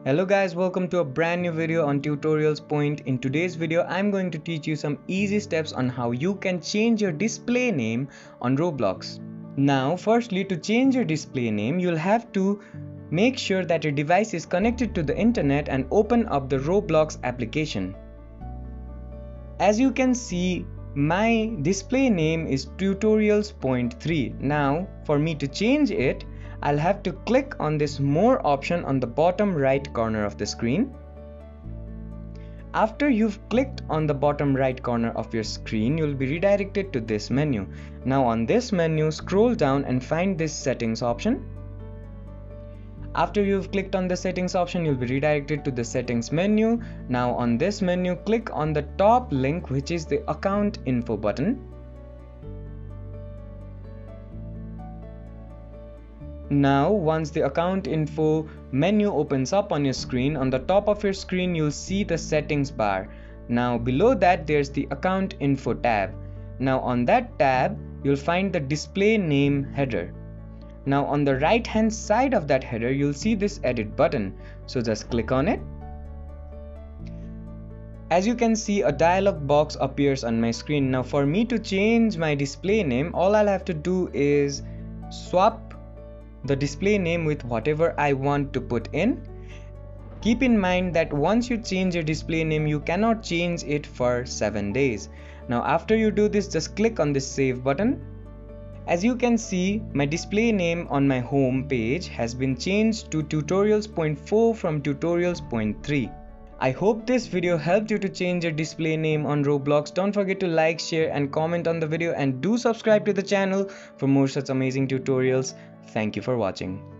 Hello guys, welcome to a brand new video on Tutorials Point. In today's video, I'm going to teach you some easy steps on how you can change your display name on Roblox. Now, firstly, to change your display name, you'll have to make sure that your device is connected to the internet and open up the Roblox application. As you can see, my display name is Tutorials Point 3. Now, for me to change it, I'll have to click on this More option on the bottom right corner of the screen. After you've clicked on the bottom right corner of your screen, you'll be redirected to this menu. Now on this menu, scroll down and find this Settings option. After you've clicked on the Settings option, you'll be redirected to the Settings menu. Now on this menu, click on the top link, which is the Account Info button. Now, once the account info menu opens up on your screen, on the top of your screen you'll see the settings bar. Now below that there's the account info tab. Now on that tab you'll find the display name header. Now on the right hand side of that header you'll see this edit button. So just click on it. As you can see, a dialog box appears on my screen. Now for me to change my display name, all I'll have to do is swap the display name with whatever I want to put in. Keep in mind that once you change your display name, you cannot change it for 7 days. Now after you do this, just click on this save button. As you can see, my display name on my home page has been changed to Tutorials Point 4 from Tutorials Point 3. I hope this video helped you to change your display name on Roblox. Don't forget to like, share and comment on the video, and do subscribe to the channel for more such amazing tutorials. Thank you for watching.